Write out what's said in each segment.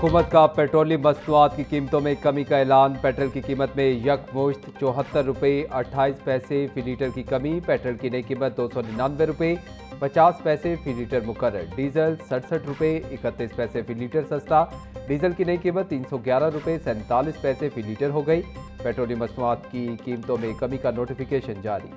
हुकूमत का पेट्रोलियम मसनूआत की कीमतों में कमी का ऐलान। पेट्रोल की कीमत में यकमुश्त 74 रुपये 28 पैसे फी लीटर की कमी। पेट्रोल की नई कीमत 299 रुपये 50 पैसे फी लीटर मुकर्रर। डीजल 67 रुपये 31 पैसे फी लीटर सस्ता। डीजल की नई कीमत 311 रुपये 47 पैसे फी लीटर हो गई। पेट्रोलियम मसनूआत की कीमतों में कमी का नोटिफिकेशन जारी।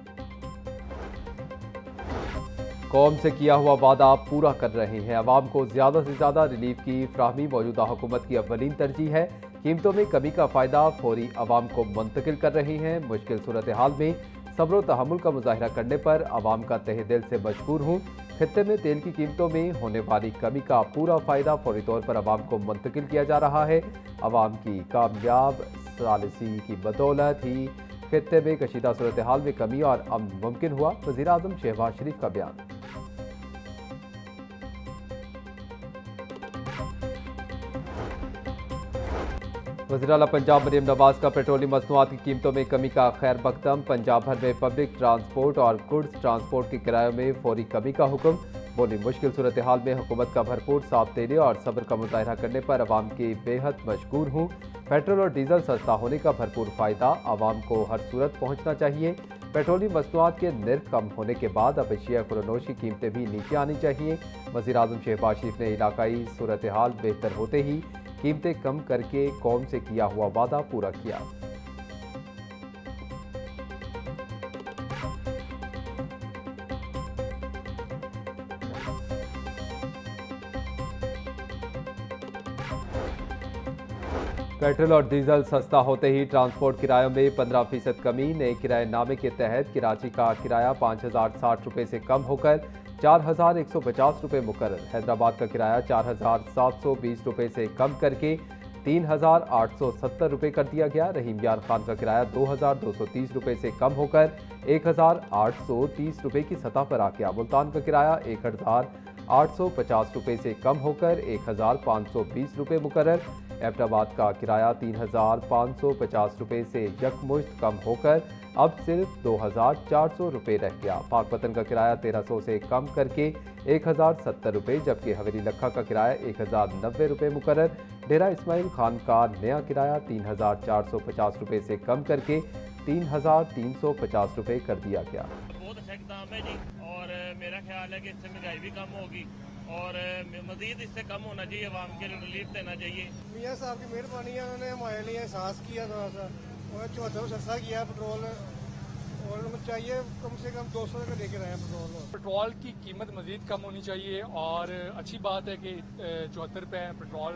कौम से किया हुआ वादा पूरा कर रहे हैं। अवाम को ज्यादा से ज्यादा रिलीफ की फ्राहमी मौजूदा हुकूमत की अव्वलीन तरजीह है। कीमतों में कमी का फायदा फौरी अवाम को मुंतकिल कर रही हैं। मुश्किल सूरत हाल में सब्र तहम्मुल का मुजाहिरा करने पर अवाम का तहे दिल से मशकूर हूँ। खित्ते में तेल की कीमतों में होने वाली कमी का पूरा फायदा फौरी तौर पर अवाम को मुंतकिल किया जा रहा है। अवाम की कामयाब सालिसी की बदौलत ही खित्ते में कशीदा सूरत हाल में कमी और अमन मुमकिन हुआ। वज़ीर आज़म शहबाज शरीफ का बयान। वज़ीर आला पंजाब मरीम नवाज का पेट्रोलियम मसनूआत की कीमतों में कमी का खैर मकदम। पंजाब भर में पब्लिक ट्रांसपोर्ट और गुड्स ट्रांसपोर्ट के किरायों में फौरी कमी का हुक्म। बोली मुश्किल सूरत हाल में हुकूमत का भरपूर साथ देने और सब्र का मुजाहिरा करने पर अवाम की बेहद मशकूर हूँ। पेट्रोल और डीजल सस्ता होने का भरपूर फ़ायदा अवाम को हर सूरत पहुँचना चाहिए। पेट्रोलियम मसनूआत के निर्ख कम होने के बाद अब अशिया खुरनोश की कीमतें भी नीचे आनी चाहिए। वज़ीर आज़म शहबाज शरीफ ने इलाकाई सूरत हाल बेहतर होते ही कीमतें कम करके कौम से किया हुआ वादा पूरा किया। पेट्रोल और डीजल सस्ता होते ही ट्रांसपोर्ट किरायों में 15% कमी। नए किराएनामे के तहत कराची का किराया 5,060 रुपये से कम होकर 4,150 रुपये मुकर्रर। हैदराबाद का किराया 4,720 रुपये से कम करके 3,870 रुपये कर दिया गया। रहीम यार खान का किराया 2,230 रुपये से कम होकर 1,830 रुपये की सतह पर आ गया। मुल्तान का किराया 1,850 रुपये से कम होकर 1,520 रुपये मुकर्रर। एबटाबाद का किराया 3,550 रुपये से यकमुश्त कम होकर अब सिर्फ 2,400 रुपये रह गया। पाकपतन का किराया 1,300 से कम करके 1,070 रुपये, जबकि हवेली लखा का किराया 1,090 रुपये मुकर्रर। डेरा इस्माइल खान का नया किराया 3,450 रुपये से कम करके 3,350 रुपये कर दिया गया। बहुत अच्छा इकदाम है जी, और मेरा ख्याल है कि इससे महंगाई भी कम होगी और मजीद इससे कम होना चाहिए। अवाम के लिए रिलीफ देना चाहिए। मियाँ साहब की मेहरबानी है, उन्होंने हमारे लिए एहसास किया थोड़ा सा, और 74 सस्ता किया पेट्रोल, और उनको चाहिए कम से कम 200 का लेकर आए पेट्रोल। पेट्रोल की कीमत मजीद कम होनी चाहिए और अच्छी बात है कि 74 रुपये पेट्रोल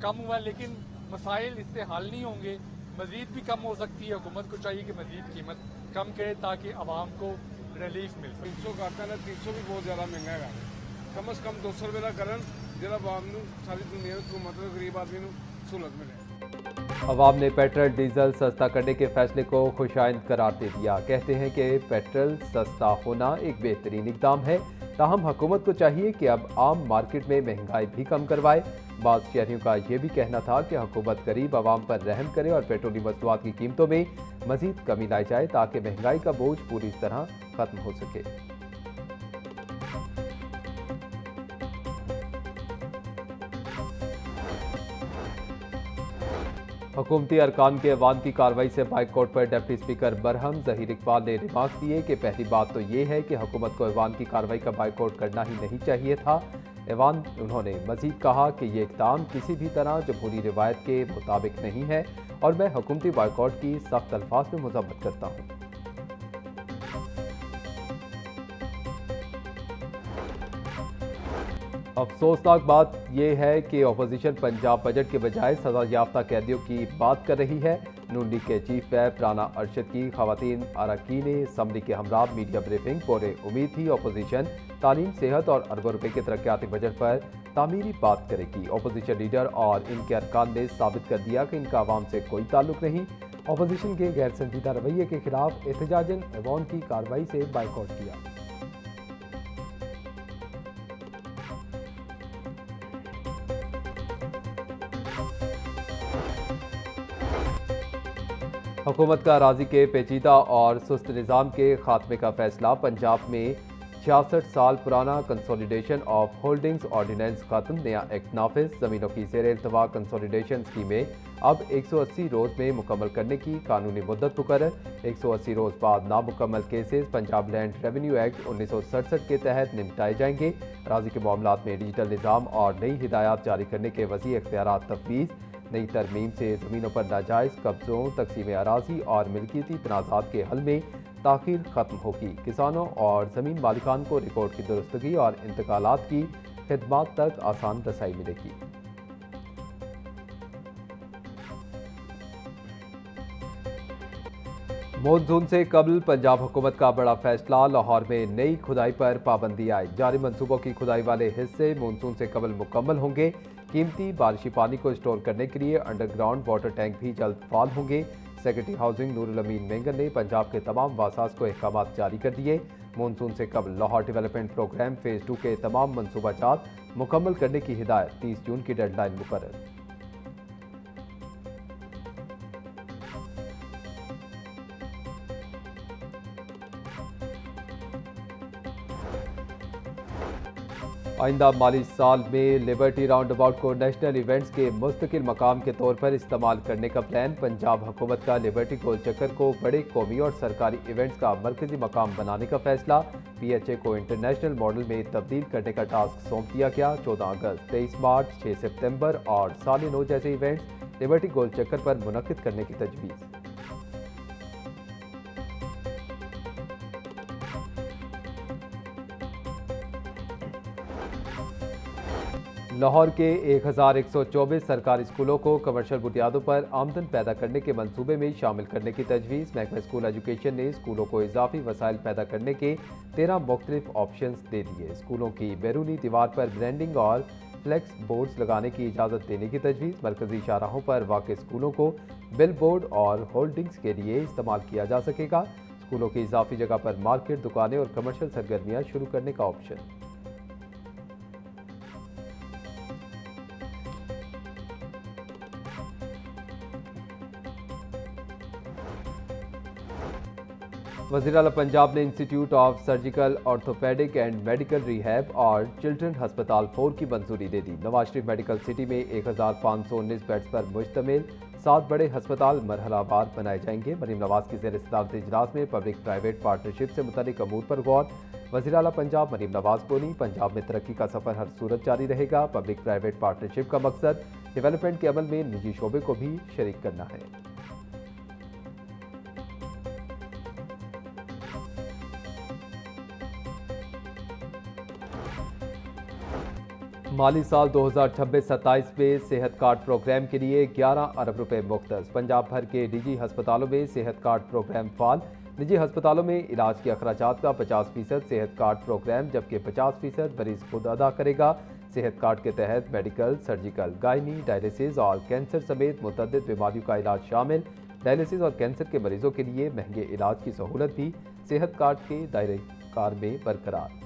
कम हुआ, लेकिन मसाइल इससे हल नहीं होंगे, मजीद भी कम हो सकती है। हुकूमत को चाहिए कि मजीद कीमत कम करे ताकि आवाम को रिलीफ मिल सके। 300 करता है, 300 भी बहुत ज़्यादा महंगा है। कम से कम 200 रुपये का करन जिला आवाम सारी दुनिया को, मतलब गरीब आदमी को सहूलत मिले। अवाम ने पेट्रोल डीजल सस्ता करने के फैसले को खुशाइंद करार दे दिया। कहते हैं कि पेट्रोल सस्ता होना एक बेहतरीन इकदाम है, ताहम हुकूमत को चाहिए कि अब आम मार्केट में महंगाई भी कम करवाए। बाज़ शहरियों का यह भी कहना था कि हुकूमत गरीब आवाम पर रहम करे और पेट्रोलियम मसनूआत की कीमतों में मजीद कमी लाई जाए ताकि महंगाई का बोझ पूरी तरह खत्म हो सके। हुकूमती अरकान के ऐवान की कार्रवाई से बाइकआउट पर डिप्टी स्पीकर बरहम ज़हीर इकबाल ने रिमार्क दिए कि पहली बात तो ये है कि हुकूमत को ऐवान की कार्रवाई का बाइकआउट करना ही नहीं चाहिए था। ऐवान उन्होंने मजीद कहा कि ये इक़दाम किसी भी तरह जमहूरी रिवायत के मुताबिक नहीं है और मैं हुकूमती बाइकआउट की सख्त अल्फाज में मज़म्मत करता हूँ। अफसोसनाक बात यह है कि अपोजिशन पंजाब बजट के बजाय सजा याफ्ता कैदियों की बात कर रही है। नून लीग के चीफ व्हिप राना अरशद की खवातीन अरकान असम्बली के हमरा मीडिया ब्रीफिंग बोले उम्मीद थी अपोजिशन तालीम, सेहत और अरबों रुपए के तरक्याती बजट पर तामीरी बात करेगी। अपोजिशन लीडर और इनके अरकान ने साबित कर दिया कि इनका आवाम से कोई ताल्लुक नहीं। अपोजिशन के गैर संजीदा रवैये के खिलाफ एहतजाजन ऐवान की कार्रवाई से बाइकआउट किया। हुकूमत का अराजी के पेचीदा और सुस्त निज़ाम के खात्मे का फैसला। पंजाब में 66 साल पुराना कंसोलिडेशन ऑफ होल्डिंग्स ऑर्डिनेंस खत्म, नया एक्ट नाफिज। जमीनों की ज़ेर इल्तवा कंसोलिडेशन स्कीमें अब 180 रोज़ में मुकम्मल करने की कानूनी मुद्दत मुकर्रर। 180 रोज़ बाद नामुकम्मल cases Punjab land revenue act 1967 के तहत निपटाए जाएंगे। अराजी के मामलात में डिजिटल निज़ाम और नई हिदायत जारी करने के वसी इख्तियारात तफवीज़। नई तरमीम से ज़मीनों पर नाजायज़ कब्ज़ों, तकसीम अराजी और मिल्कियती तनाज़ात के हल में ताख़ीर ख़त्म होगी। किसानों और ज़मीन मालिकान को रिकॉर्ड की दुरुस्तगी और इंतकालात की खिदमात तक आसान रसाई मिलेगी। मॉनसून से कबल पंजाब हुकूमत का बड़ा फैसला, लाहौर में नई खुदाई पर पाबंदी आए। जारी मंसूबों की खुदाई वाले हिस्से मॉनसून से कबल मुकम्मल होंगे। कीमती बारिशी पानी को स्टोर करने के लिए अंडरग्राउंड वाटर टैंक भी जल्द फाल होंगे। सेक्रेटरी हाउसिंग नूरुल अमीन मेंगन ने पंजाब के तमाम वासास को अहकाम जारी कर दिए। मॉनसून से कबल लाहौर डेवलपमेंट प्रोग्राम फेज़ 2 के तमाम मनसूबाजात मुकम्मल करने की हिदायत, 30 जून की डेडलाइन मुकर्रर। आइंदा माली साल में लिबर्टी राउंड अबाउट को नेशनल इवेंट्स के मुस्तकिल मकाम के तौर पर इस्तेमाल करने का प्लान। पंजाब हुकूमत का लिबर्टी गोल चक्कर को बड़े कौमी और सरकारी इवेंट्स का मरकजी मकाम बनाने का फैसला। PHA को इंटरनेशनल मॉडल में तब्दील करने का टास्क सौंप दिया गया। 14 अगस्त, 23 मार्च, 6 सितंबर और साल 9 जैसे इवेंट्स लिबर्टी गोल चक्कर पर मुनक्किद करने की तजवीज़। लाहौर के 1124 सरकारी स्कूलों को कमर्शियल बुनियादों पर आमदन पैदा करने के मंसूबे में शामिल करने की तजवीज़। महकमा स्कूल एजुकेशन ने स्कूलों को इजाफी वसाइल पैदा करने के 13 मुख्तलिफ ऑप्शंस दे दिए। स्कूलों की बैरूनी दीवार पर ब्रांडिंग और फ्लैक्स बोर्ड्स लगाने की इजाज़त देने की तजवीज़। मरकजी शाहराहों पर वाक़ स्कूलों को बिल बोर्ड और होल्डिंग्स के लिए इस्तेमाल किया जा सकेगा। स्कूलों की इजाफी जगह पर मार्केट, दुकानें और कमर्शियल सरगर्मियाँ शुरू करने का ऑप्शन। वज़ीर आला पंजाब ने institute of surgical orthopaedic and medical rehab और चिल्ड्रन हस्पताल 4 की मंजूरी दे दी। नवाज शरीफ मेडिकल सिटी में 1519 बेड्स पर मुश्तमिल 7 बड़े हस्पताल मरहलावार बनाए जाएंगे। मरीम नवाज की ज़ेर सदारत इजलास में पब्लिक प्राइवेट पार्टनरशिप से मुतालिक अमूर पर गौर। वज़ीर आला पंजाब मरीम नवाज बोली, पंजाब में तरक्की का सफ़र हर सूरत जारी रहेगा। पब्लिक प्राइवेट पार्टनरशिप का मकसद डेवलपमेंट के अमल में निजी शोबे को भी शरीक करना है। माली साल 2026-27 में सेहत कार्ड प्रोग्राम के लिए 11 अरब रुपए मुख्तस। पंजाब भर के निजी हस्पतालों में सेहत कार्ड प्रोग्राम फाल। निजी हस्पतालों में इलाज के अखराजात का 50% सेहत कार्ड प्रोग्राम, जबकि 50% मरीज खुद अदा करेगा। सेहत कार्ड के तहत मेडिकल, सर्जिकल, गायनी, डायलिसिस और कैंसर समेत मुतअद्दिद बीमारियों का इलाज शामिल। डायलिसिस और कैंसर के मरीजों के लिए महंगे इलाज की सहूलत भी सेहत कार्ड के दायरे कार में बरकरार।